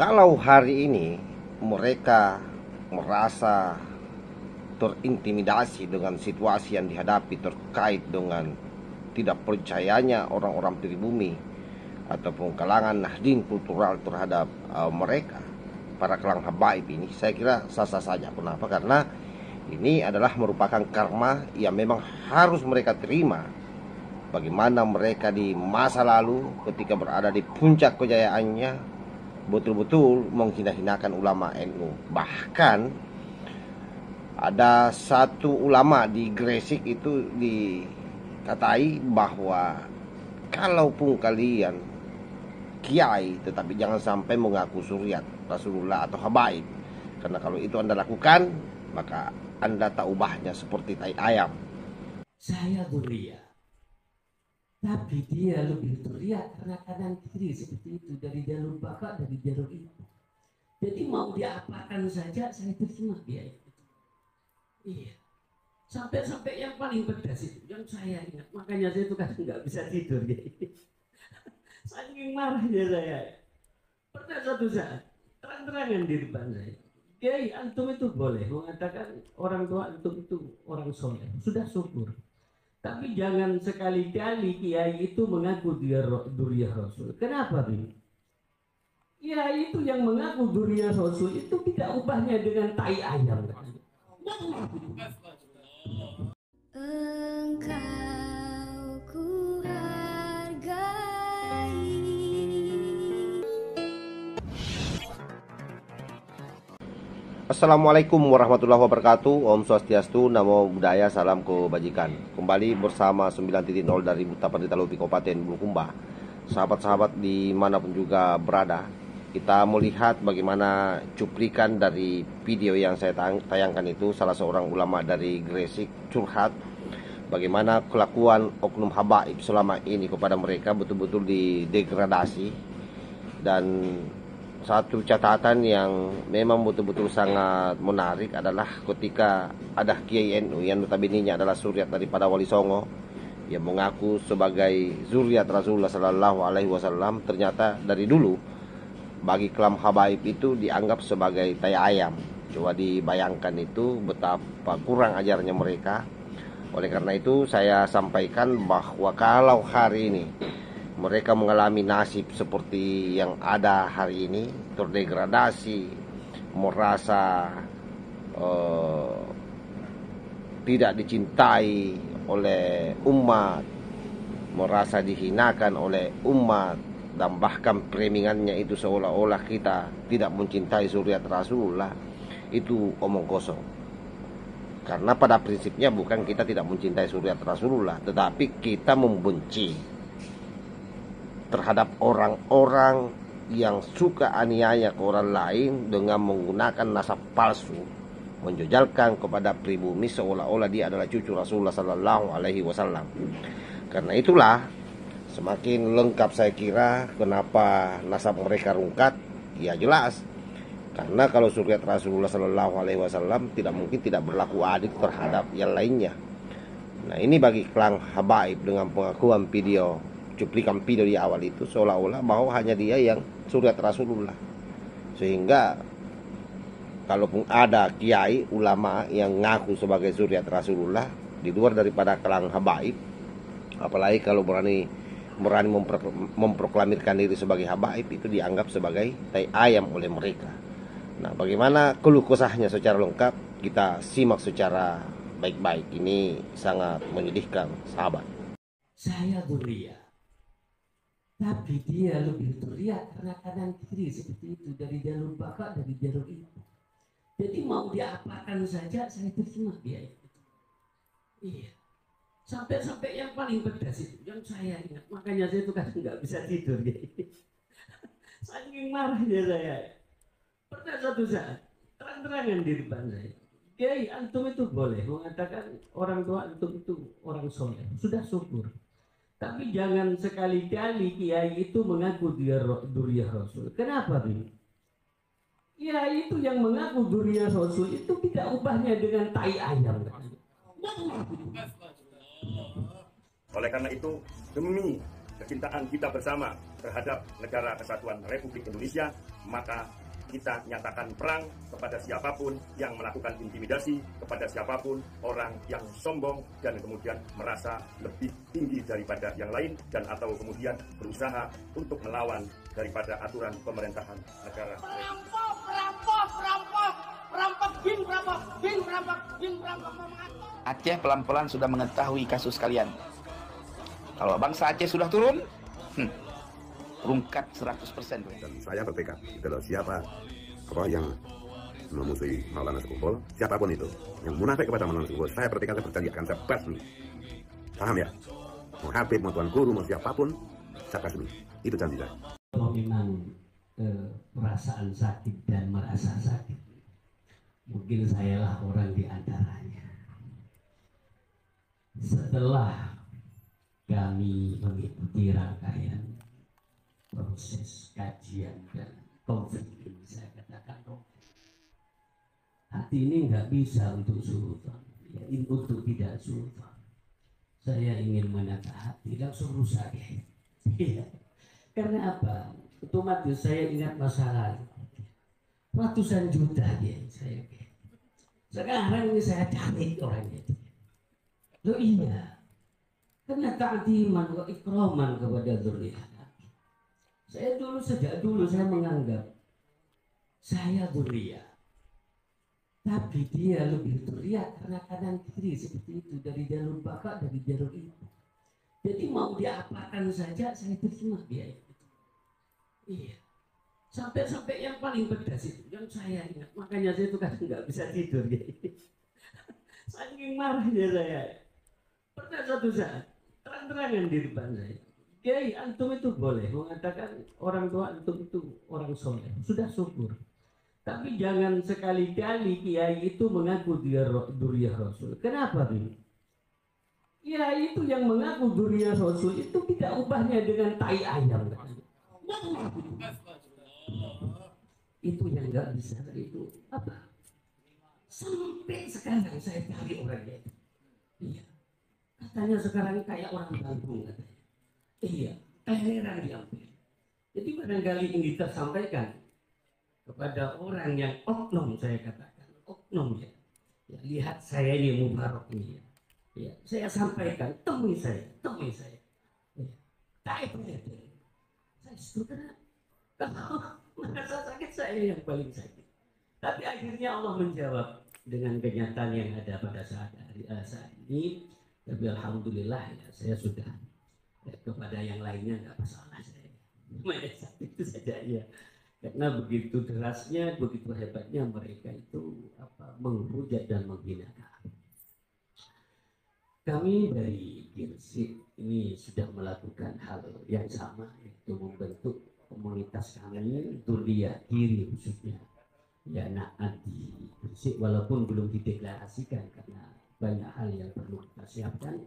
Kalau hari ini mereka merasa terintimidasi dengan situasi yang dihadapi terkait dengan tidak percayanya orang-orang pribumi ataupun kalangan Nahdien kultural terhadap mereka, para kelang habaib ini, saya kira sah-sah saja. Kenapa? Karena ini adalah merupakan karma yang memang harus mereka terima. Bagaimana mereka di masa lalu ketika berada di puncak kejayaannya betul-betul menghina-hinakan ulama NU. Bahkan ada satu ulama di Gresik itu dikatai bahwa kalaupun kalian kiai tetapi jangan sampai mengaku suriat Rasulullah atau habaib, karena kalau itu Anda lakukan maka Anda tak ubahnya seperti tai ayam. Saya Duria, tapi dia lebih Duria karena kanan kiri seperti itu, dari jalur bapak, dari jalur ibu. Jadi mau diapakan saja saya terima dia itu. Iya. Sampai yang paling pedas itu yang saya ingat, makanya saya itu kadang nggak bisa tidur ya. Saking marahnya saya. Pernah suatu saat terang-terangan di depan saya, Kiai, antum itu boleh mengatakan orang tua antum itu orang soleh, sudah syukur. Tapi jangan sekali-kali Kiai itu mengaku dia Duriyah Rasul. Kenapa ini? Ya itu yang mengaku Duriyah Rasul itu tidak ubahnya dengan tai ayam. Engkau ku hargai. Assalamualaikum warahmatullahi wabarakatuh. Om Swastiastu, Namo Buddhaya, Salam Kebajikan. Kembali bersama 9.0 dari Butapati Talupi Kabupaten Bulukumba. Sahabat-sahabat dimanapun juga berada, kita melihat bagaimana cuplikan dari video yang saya tayangkan itu. Salah seorang ulama dari Gresik curhat bagaimana kelakuan oknum habaib selama ini kepada mereka betul-betul didegradasi. Dan satu catatan yang memang betul-betul sangat menarik adalah ketika ada Kiai NU yang notabene adalah suriat daripada Wali Songo yang mengaku sebagai zuriat Rasulullah Sallallahu Alaihi Wasallam, ternyata dari dulu bagi kelam habaib itu dianggap sebagai tai ayam. Coba dibayangkan itu betapa kurang ajarnya mereka. Oleh karena itu saya sampaikan bahwa kalau hari ini mereka mengalami nasib seperti yang ada hari ini, terdegradasi, merasa tidak dicintai oleh umat, merasa dihinakan oleh umat, dan bahkan premingannya itu seolah-olah kita tidak mencintai zuriat Rasulullah, itu omong kosong. Karena pada prinsipnya bukan kita tidak mencintai zuriat Rasulullah, tetapi kita membenci terhadap orang-orang yang suka aniaya ke orang lain dengan menggunakan nasab palsu, menjejalkan kepada pribumi seolah-olah dia adalah cucu Rasulullah Sallallahu Alaihi Wasallam. Karena itulah semakin lengkap saya kira kenapa nasab mereka rungkat. Ya jelas, karena kalau zuriat Rasulullah Sallallahu Alaihi Wasallam tidak mungkin tidak berlaku adil terhadap yang lainnya. Nah ini bagi kelang habaib dengan pengakuan video, cuplikan video di awal itu seolah-olah bahwa hanya dia yang zuriat Rasulullah. Sehingga kalaupun ada kiai ulama yang ngaku sebagai zuriat Rasulullah di luar daripada kelang habaib, apalagi kalau berani memproklamirkan diri sebagai habaib, itu dianggap sebagai tai ayam oleh mereka. Nah, bagaimana keluh kesahnya secara lengkap kita simak secara baik-baik. Ini sangat menyedihkan, sahabat. Saya Duria, tapi dia lebih Duria karena kanan kiri seperti itu, dari jalur bapak, dari jalur ibu. Jadi mau diapakan saja saya terima dia itu. Iya. Sampai yang paling pedas itu yang saya ingat, makanya saya itu kadang nggak bisa tidur ya. Saking marahnya saya. Pernah suatu saat terang-terangan di depan saya, Kiai, antum itu boleh mengatakan orang tua antum itu orang soleh, sudah syukur. Tapi jangan sekali-kali Kiai itu mengaku dia Duriyah Rasul. Kenapa ini? Ya itu yang mengaku Duriyah Rasul itu tidak ubahnya dengan tai ayam. Oleh karena itu, demi kecintaan kita bersama, terhadap negara kesatuan Republik Indonesia, maka kita nyatakan perang kepada siapapun yang melakukan intimidasi, kepada siapapun orang yang sombong dan kemudian merasa lebih tinggi daripada yang lain dan atau kemudian berusaha untuk melawan daripada aturan pemerintahan negara. Perampok, perampok, perampok, perampok, bin perampok. Aceh pelan-pelan sudah mengetahui kasus kalian. Kalau bangsa Aceh sudah turun, rungkat 100%. Dan saya bertekad, kalau siapa yang memusuhi Maulana Sekupol, siapapun itu yang munafik kepada Maulana Sekupol, saya bertekad, saya berjanji akan saya basmi. Paham ya? Mau Habib, mau Tuan Guru, mau siapapun, saya basmi. Itu janji saya. Kalau memang perasaan sakit dan merasa sakit, mungkin sayalah orang di antaranya. Setelah kami mengikuti rangkaian proses kajian dan konflik ini, saya katakan hati ini nggak bisa untuk sultan, ya, untuk tidak sultan. Saya ingin menata hati, langsung rusak ya. Karena apa? Otomatis saya ingat masa lalu, ratusan juta ya saya. Sekarang ini saya cari orang itu. Loh iya, karena ta'ziman wa ikraman kepada dzurriyyah. Saya sejak dulu saya menganggap saya dzurriyyah, tapi dia lebih dzurriyyah karena kanan kiri seperti itu, dari jalur bapak, dari jalur ibu. Jadi mau diapakan saja saya terima dia itu. Iya. Sampai yang paling pedas itu yang saya ingat, makanya saya itu kadang nggak bisa tidur ya. Saking marahnya saya. Pernah suatu saat terang-terangan di depan saya, Kiai, antum itu boleh mengatakan orang tua antum itu orang soleh, sudah syukur. Tapi jangan sekali-kali Kiai itu mengaku dia dzurriyyah Rasul. Kenapa ini? Kiai itu yang mengaku dzurriyyah Rasul itu tidak ubahnya dengan tai ayam. Itu yang nggak bisa, itu apa? Sampai sekarang saya cari orangnya itu. Iya. Katanya sekarang kayak orang Bandung katanya. Iya, heran diambil. Jadi barangkali ini kita sampaikan kepada orang yang oknum, saya katakan oknum ya. Ya lihat saya ini Mubarak ini ya. Ya, saya sampaikan, temui saya. Ya. Tak itu. Saya setuju karena merasa sakit saya yang paling sakit. Tapi akhirnya Allah menjawab dengan kenyataan yang ada pada saat ini. Tapi alhamdulillah ya, saya sudah kepada yang lainnya nggak masalah saya. Itu saja ya. Karena begitu derasnya, begitu hebatnya mereka itu menghujat dan menghina kami. Kami dari Gresik ini sudah melakukan hal yang sama, yaitu membentuk komunitas kami, dzurriyyah kiri khususnya. Ya Naat di Gresik, walaupun belum dideklarasikan karena banyak hal yang perlu kita siapkan.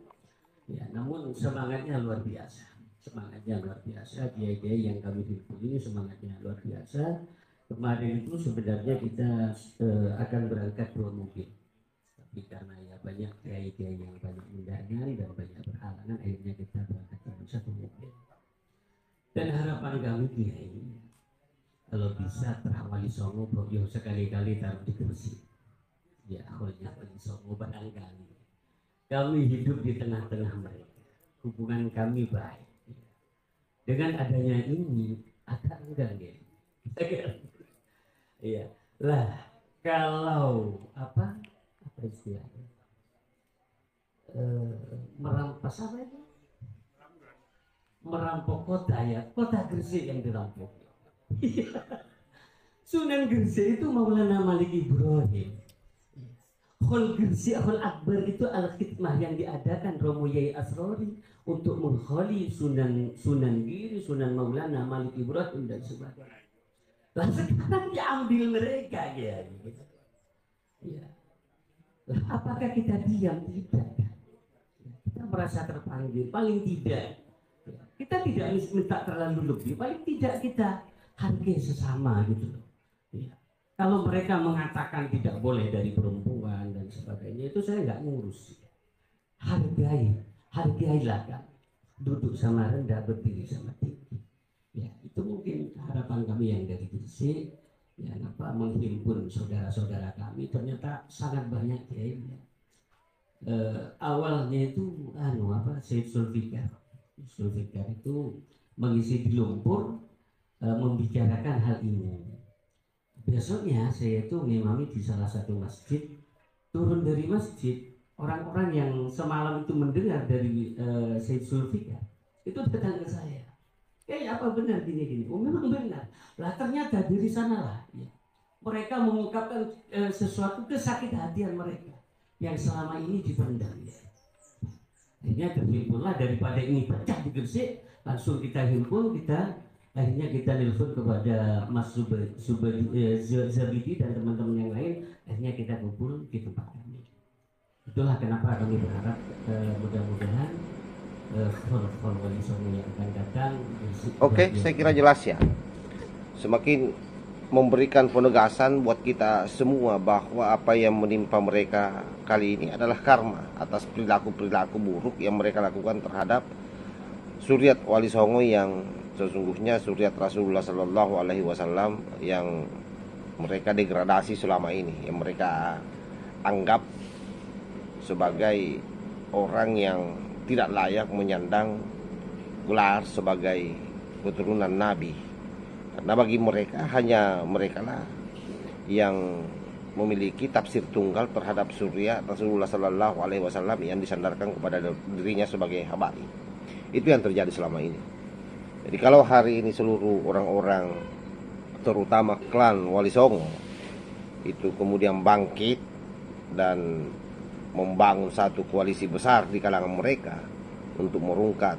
Ya, namun semangatnya luar biasa. Kiai-kiai yang kami himpun ini semangatnya luar biasa. Kemarin itu sebenarnya kita akan berangkat 2 mobil, tapi karena ya banyak kiai-kiai yang banyak undangan dan banyak berhalangan, akhirnya kita berangkat dengan 1 mobil. Dan harapan kami kiai, kalau bisa terawali Songo, Bogyo sekali-kali taruh di Gresik. Ya, holnya Wali Songo barangkali. Kami hidup di tengah-tengah mereka. Hubungan kami baik. Dengan adanya ini agak enggak ya. Iya. Lah, kalau apa istilahnya? Merampas apa itu? Merampok kota ya. Kota Gresik yang dirampok. Sunan Gresik itu Maulana Malik Ibrahim. Khol Gresik, Khol Akbar itu al-khidmah yang diadakan Romo Yai Asrori untuk mengkholi Sunan Giri, Sunan Maulana Malik Ibrahim dan sebagainya. Lah sekarang diambil mereka ya. Ya. Lah, apakah kita diam? Tidak. Kita merasa terpanggil, paling tidak. Ya. Kita tidak minta terlalu lebih, paling tidak kita hargai sesama gitu loh. Ya. Kalau mereka mengatakan tidak boleh dari perempuan dan sebagainya, itu saya nggak ngurus. Hargailah kan. Duduk sama rendah, berdiri sama tinggi. itu mungkin harapan kami yang dari Gresik, ya menghimpun saudara-saudara kami, ternyata sangat banyak ya. Awalnya itu Syed Zulfikar itu mengisi di Lumpur, membicarakan hal ini. Besoknya saya itu ngimami di salah satu masjid. Turun dari masjid, orang-orang yang semalam itu mendengar dari Syed Zulfikar itu datang ke saya. Apa benar gini-gini? Oh memang benar. Lah ternyata dari sanalah ya, mereka mengungkapkan sesuatu kesakit hatian mereka yang selama ini dipendam. Ya. Akhirnya terhimpunlah, daripada ini pecah di Gresik, langsung kita himpun, akhirnya kita nelfon kepada Mas Zabidi dan teman-teman yang lain. Akhirnya kita kumpul di tempat kami. Itulah kenapa kami berharap mudah-mudahan Wali Songo yang akan datang. Oke, saya kira jelas ya. Semakin memberikan penegasan buat kita semua bahwa apa yang menimpa mereka kali ini adalah karma atas perilaku-perilaku buruk yang mereka lakukan terhadap Suriat Wali Songo yang sesungguhnya Suriat Rasulullah Sallallahu Alaihi Wasallam yang mereka degradasi selama ini, yang mereka anggap sebagai orang yang tidak layak menyandang gelar sebagai keturunan Nabi. Karena bagi mereka hanya mereka lah yang memiliki tafsir tunggal terhadap Suriat Rasulullah Sallallahu Alaihi Wasallam yang disandarkan kepada dirinya sebagai habari. Itu yang terjadi selama ini. Jadi kalau hari ini seluruh orang-orang, terutama klan Wali Songo, itu kemudian bangkit dan membangun satu koalisi besar di kalangan mereka untuk merungkat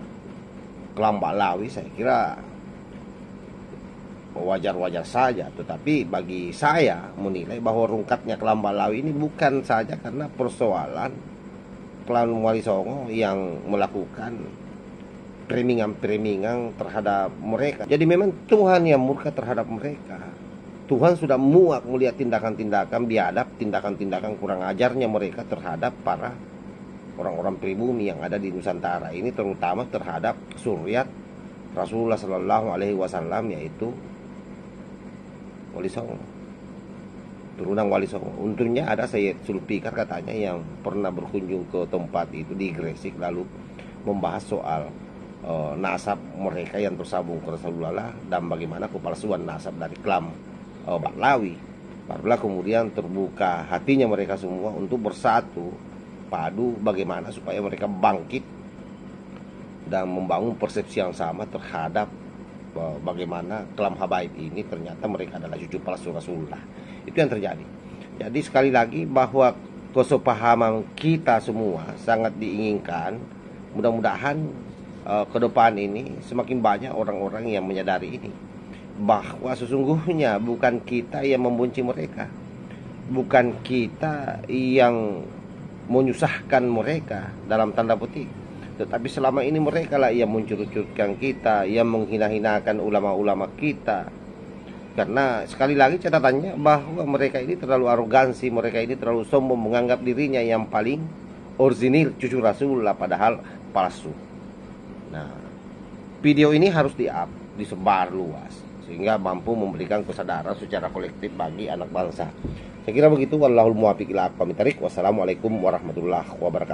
klan Baklawi, saya kira wajar-wajar saja. Tetapi bagi saya menilai bahwa rungkatnya klan Baklawi ini bukan saja karena persoalan klan Wali Songo yang melakukan perimingan terhadap mereka. Jadi memang Tuhan yang murka terhadap mereka. Tuhan sudah muak melihat tindakan-tindakan biadab, tindakan-tindakan kurang ajarnya mereka terhadap para orang-orang pribumi yang ada di Nusantara ini, terutama terhadap Suriat Rasulullah Sallallahu Alaihi Wasallam, yaitu Wali Songo, turunan Wali Songo. Untungnya ada Syed Zulfikar katanya yang pernah berkunjung ke tempat itu di Gresik, lalu membahas soal nasab mereka yang tersambung ke Rasulullah dan bagaimana kepalsuan nasab dari klan Baklawi. Barulah kemudian terbuka hatinya mereka semua untuk bersatu padu bagaimana supaya mereka bangkit dan membangun persepsi yang sama terhadap bagaimana klan Habaib ini ternyata mereka adalah cucu palsu Rasulullah. Itu yang terjadi. Jadi sekali lagi bahwa kesepahaman kita semua sangat diinginkan. Mudah-mudahan ke depan ini semakin banyak orang-orang yang menyadari ini, bahwa sesungguhnya bukan kita yang membenci mereka, bukan kita yang menyusahkan mereka dalam tanda petik, tetapi selama ini mereka lah yang mencurut-curutkan kita, yang menghina-hinakan ulama-ulama kita. Karena sekali lagi catatannya bahwa mereka ini terlalu arogansi, mereka ini terlalu sombong, menganggap dirinya yang paling orisinil, cucu Rasulullah, padahal palsu. Nah, video ini harus disebar luas sehingga mampu memberikan kesadaran secara kolektif bagi anak bangsa. Saya kira begitu. Wallahul muwaffiq ila aqwamit thoriq. Wassalamualaikum warahmatullahi wabarakatuh.